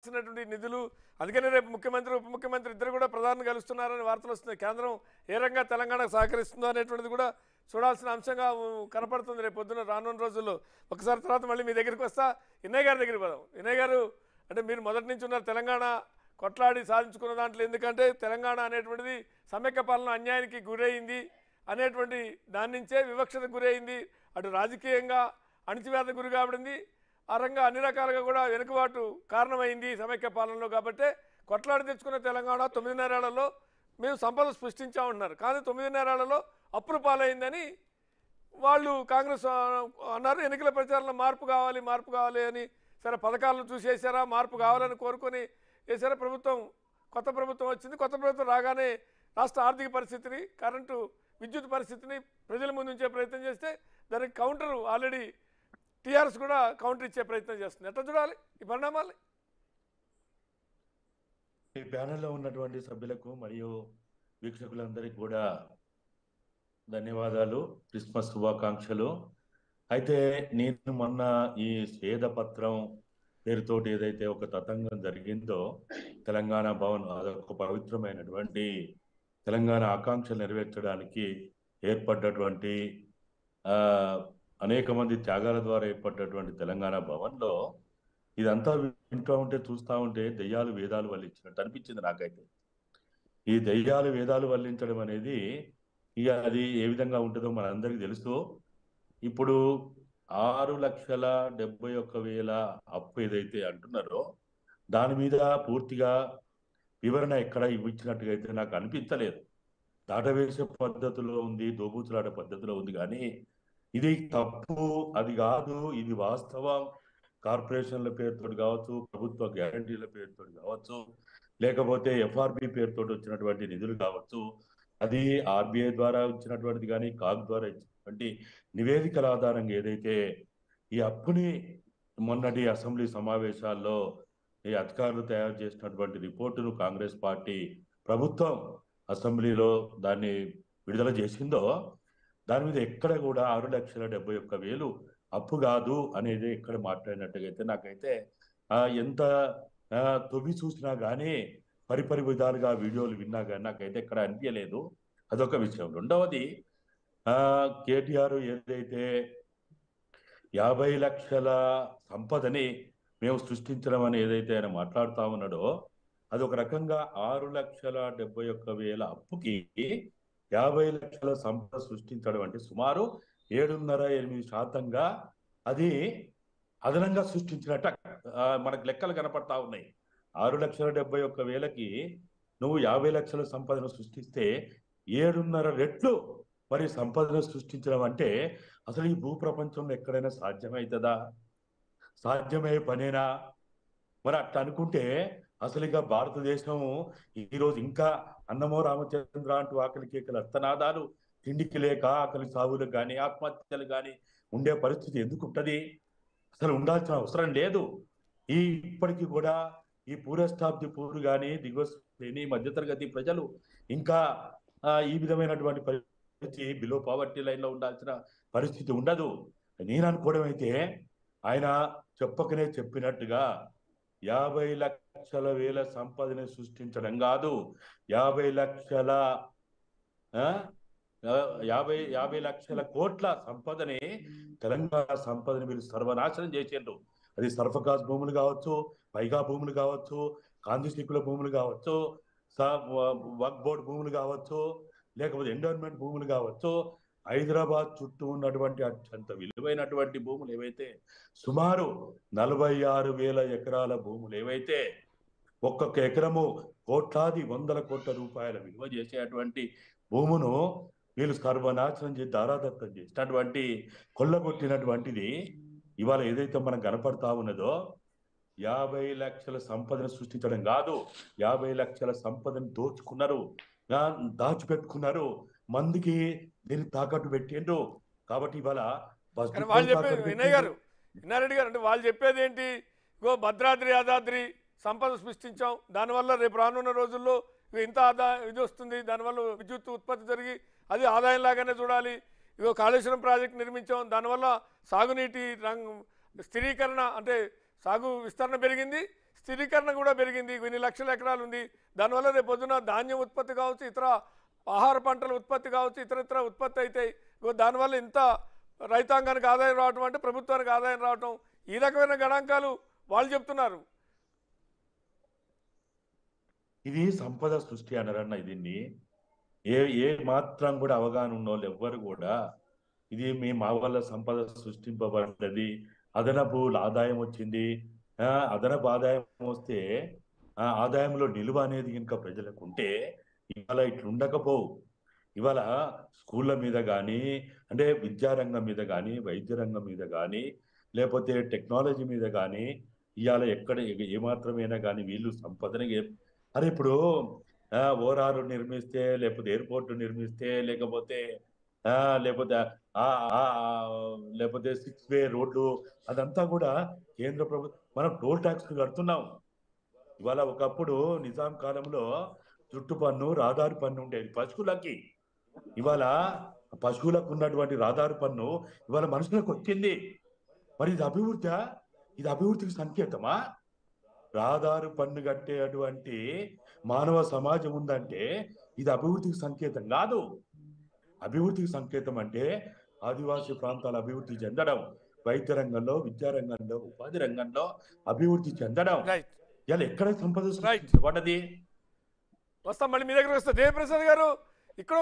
ఇచ్చినటువంటి నిధులు అందుకనే రేపు ముఖ్యమంత్రి ఉప ముఖ్యమంత్రి ఇద్దరు కూడా ప్రధాని కలుస్తున్నారని వార్తలు వస్తున్నాయి. కేంద్రం ఏ రంగా తెలంగాణకు సహకరిస్తుందో అనేటువంటిది కూడా చూడాల్సిన అంశంగా కనపడుతుంది రేపు పొద్దున రానున్న రోజుల్లో. ఒకసారి తర్వాత మళ్ళీ మీ దగ్గరికి వస్తా, వినయ్ గారి దగ్గరికి పోదాం. వినయ్ గారు, అంటే మీరు మొదటి నుంచి ఉన్నారు తెలంగాణ కొట్లాడి సాధించుకున్న దాంట్లో. ఎందుకంటే తెలంగాణ అనేటువంటిది సమైక్య పాలన అన్యాయానికి గురైంది అనేటువంటి దాని నుంచే వివక్షతకు గురైంది, అటు రాజకీయంగా అణిచివేత గురి కాబడింది, ఆ రంగా అన్ని రకాలుగా కూడా వెనుకబాటు కారణమైంది సమైక్య పాలనలో. కాబట్టి కొట్లాడి తెచ్చుకున్న తెలంగాణ 9.5 ఏళ్లలో మేము సంపద సృష్టించామంటున్నారు. కానీ 9.5 ఏళ్లలో అప్పుల పాలైందని వాళ్ళు కాంగ్రెస్ అన్నారు. ఎన్నికల ప్రచారంలో మార్పు కావాలి అని. సరే, పథకాలను చూసేసారా, మార్పు కావాలని కోరుకొని వేసారా. ప్రభుత్వం, కొత్త ప్రభుత్వం వచ్చింది. కొత్త ప్రభుత్వం రాగానే రాష్ట్ర ఆర్థిక పరిస్థితిని, కరెంటు విద్యుత్ పరిస్థితిని ప్రజల ముందు ఉంచే ప్రయత్నం చేస్తే దానికి కౌంటర్ ఆల్రెడీ టీఆర్ఎస్ కూడా కౌంటర్ ఇచ్చే ప్రయత్నం చేస్తుంది. ఎట్లా చూడాలి ఈ పరిణామాలు? ఈ ప్యానెల్లో ఉన్నటువంటి సభ్యులకు మరియు వీక్షకులందరికీ కూడా ధన్యవాదాలు, క్రిస్మస్ శుభాకాంక్షలు. అయితే నేను మొన్న ఈ స్వేదపత్రం పేరుతోటి ఏదైతే ఒక తతంగం జరిగిందో, తెలంగాణ భవన్ అదొక పవిత్రమైనటువంటి తెలంగాణ ఆకాంక్షలు నెరవేర్చడానికి ఏర్పడ్డటువంటి అనేక మంది త్యాగాల ద్వారా ఏర్పడ్డటువంటి తెలంగాణ భవన్లో ఇదంతా వింటూ ఉంటే, చూస్తూ ఉంటే దెయ్యాలు వేదాలు వల్లించినట్టు అనిపించింది నాకైతే. ఈ దెయ్యాలు వేదాలు వల్లించడం అనేది ఇక అది ఏ విధంగా ఉంటుందో మనందరికీ తెలుసు. ఇప్పుడు 6,71,000 అప్పు ఏదైతే అంటున్నారో దాని మీద పూర్తిగా వివరణ ఎక్కడ ఇచ్చినట్టుగా అయితే నాకు అనిపించలేదు. దాటవేసే పద్ధతిలో ఉంది, దోబూచులాట పద్ధతిలో ఉంది. కానీ ఇది తప్పు, అది కాదు, ఇది వాస్తవం. కార్పొరేషన్ల పేరుతో కావచ్చు, ప్రభుత్వ గ్యారంటీల పేరుతో కావచ్చు, లేకపోతే ఎఫ్ఆర్బి పేరుతో వచ్చినటువంటి నిధులు కావచ్చు, అది ఆర్బీఐ ద్వారా ఇచ్చినటువంటిది కానీ కాగ్ ద్వారా ఇచ్చినటువంటి నివేదికల ఆధారంగా ఏదైతే ఈ అప్పుని మొన్నటి అసెంబ్లీ సమావేశాల్లో ఈ అధికారులు తయారు చేసినటువంటి రిపోర్టును కాంగ్రెస్ పార్టీ ప్రభుత్వం అసెంబ్లీలో దాన్ని విడుదల చేసిందో, దాని మీద ఎక్కడ కూడా 6,71,000 అప్పు కాదు అనేది ఎక్కడ మాట్లాడినట్టుగైతే నాకైతే ఎంత తొవ్వి చూసినా కానీ, పరిపరి విధాలుగా వీడియోలు విన్నా కానీ నాకైతే ఎక్కడ అనిపించలేదు. అదొక విషయం. రెండవది, కేటీఆర్ ఏదైతే 50 లక్షల సంపదని మేము సృష్టించడం అని ఏదైతే ఆయన మాట్లాడుతూ ఉన్నాడో, అది ఒక రకంగా 6,71,000 అప్పుకి 50 లక్షల సంపద సృష్టించడం అంటే సుమారు 7.5-8% అది అదనంగా సృష్టించినట్ట మనకు లెక్కలు కనపడతా ఉన్నాయి. 6,71,000కి నువ్వు 50 లక్షల సంపదను సృష్టిస్తే 7.5 రెట్లు మరి సంపదను సృష్టించడం అంటే అసలు ఈ భూప్రపంచంలో ఎక్కడైనా సాధ్యమవుతుందా? సాధ్యమయ్యే పనేనా? మరి అట్లా అనుకుంటే అసలు ఇక భారతదేశం ఈరోజు ఇంకా అన్నమో రామచంద్ర అంటూ ఆకలి కేకలు అర్థనాదాలు, తిండికి లేక ఆకలి సాగులకు కానీ ఆత్మహత్యలు కానీ ఉండే పరిస్థితి ఎందుకు ఉంటుంది? అసలు ఉండాల్సిన అవసరం లేదు. ఇప్పటికీ కూడా ఈ పూరెస్ట్ ఆఫ్ ది పూర్ కానీ దిగువ శ్రేణి మధ్యతరగతి ప్రజలు ఇంకా ఈ విధమైనటువంటి పరిస్థితి, బిలో పావర్టీ లైన్లో ఉండాల్సిన పరిస్థితి ఉండదు. నేను అనుకోవడం అయితే, ఆయన చెప్పకనే చెప్పినట్టుగా 50 లక్షల సంపదని సృష్టించడం కాదు, 50 లక్షల కోట్ల సంపదని, తెలంగాణ సంపదని మీరు సర్వనాశనం చేసేందు. అది సర్ఫకాజ్ భూములు కావచ్చు, పైగా భూములు కావచ్చు, కాందిశీకుల భూములు కావచ్చు, వక్ బోర్డ్ భూములు కావచ్చు, లేకపోతే ఎండోన్మెంట్ భూములు కావచ్చు, హైదరాబాద్ చుట్టూ ఉన్నటువంటి అత్యంత విలువైనటువంటి భూములు ఏవైతే సుమారు 46,000 ఎకరాల భూములు ఏవైతే ఒక్కొక్క ఎకరము కోట్లాది 100 కోట్ల రూపాయల విలువ చేసేటువంటి భూమును వీళ్ళు సర్వనాశనం చేసి దారాదత్తం చేసినటువంటి, కొల్లగొట్టినటువంటిది ఇవాళ ఏదైతే మనకు కనపడతా ఉన్నదో 50 లక్షల సంపదను సృష్టించడం కాదు, 50 లక్షల సంపదను దోచుకున్నారు, దాచిపెట్టుకున్నారు, మందికి దీన్ని తాకట్టు పెట్టిండ్రు. కాబట్టి ఇవాళ వాళ్ళు చెప్పేది వినయ్ గారు, వినారెడ్డి గారు, అంటే వాళ్ళు చెప్పేది ఏంటి? ఇగో భద్రాద్రి యాదాద్రి సంపద సృష్టించాం, దానివల్ల రేపు రానున్న రోజుల్లో ఇంత ఆదాయం ఇది వస్తుంది, దానివల్ల విద్యుత్ ఉత్పత్తి జరిగి అది ఆదాయం లాగానే చూడాలి. ఇగో కాళేశ్వరం ప్రాజెక్ట్ నిర్మించాం, దానివల్ల సాగునీటి స్థిరీకరణ అంటే సాగు విస్తరణ పెరిగింది, స్థిరీకరణ కూడా పెరిగింది, ఇన్ని లక్షల ఎకరాలు ఉంది. దానివల్ల రేపు పొద్దున ధాన్యం ఉత్పత్తి కావచ్చు, ఇతర ఆహార పంటల ఉత్పత్తి కావచ్చు, ఇతర ఉత్పత్తి అవుతాయి. దానివల్ల ఇంత రైతాంగానికి ఆదాయం రావటం అంటే ప్రభుత్వానికి ఆదాయం రావటం, ఈ రకమైన గణాంకాలు వాళ్ళు చెప్తున్నారు. ఇది సంపద సృష్టి అనరన్న దీన్ని. ఏ ఏ మాత్రం కూడా అవగాహన ఉన్న వాళ్ళు ఎవ్వరు కూడా ఇది మా వల్ల సంపద సృష్టింపబడ్డది, అదనపు ఆదాయం వచ్చింది, అదనపు ఆదాయం వస్తే ఆదాయంలో నిలువ అనేది ఇంకా ప్రజలకు ఉంటే ఇవాళ ఇట్లుండకపోవు. ఇవాళ స్కూళ్ళ మీద కానీ, అంటే విద్యారంగం మీద కానీ, వైద్య రంగం మీద కానీ, లేకపోతే టెక్నాలజీ మీద కానీ ఇవాళ ఎక్కడ ఏమాత్రమైనా కానీ వీళ్ళు సంపదని అరే ఇప్పుడు ఓఆర్ఆర్ నిర్మిస్తే, లేకపోతే ఎయిర్పోర్ట్ నిర్మిస్తే, లేకపోతే లేకపోతే లేకపోతే 6 వే రోడ్లు, అదంతా కూడా కేంద్ర ప్రభుత్వం. మనం టోల్ ట్యాక్స్ కడుతున్నాం. ఇవాళ ఒకప్పుడు నిజాం కాలంలో చుట్టు పన్ను, రహదారి పన్ను ఉండేది పశువులకి. ఇవాళ పశువులకు ఉన్నటువంటి రహదారి పన్ను ఇవాళ మనుషులకు వచ్చింది. మరి ఇది అభివృద్ధి? ఇది అభివృద్ధికి సంకేతమా? రహదారి పన్ను కట్టేటువంటి మానవ సమాజం ఉందంటే ఇది అభివృద్ధికి సంకేతం కాదు. అభివృద్ధికి సంకేతం అంటే ఆదివాసీ ప్రాంతాల అభివృద్ధి చెందడం, వైద్య రంగంలో, విద్యారంగంలో, ఉపాధి రంగంలో అభివృద్ధి చెందడం. ఇలా ఎక్కడ సంపద సృష్టించబడ్డది? వస్తాం, మళ్ళీ మీ దగ్గర వస్తా. జయప్రసాద్ గారు, ఇక్కడ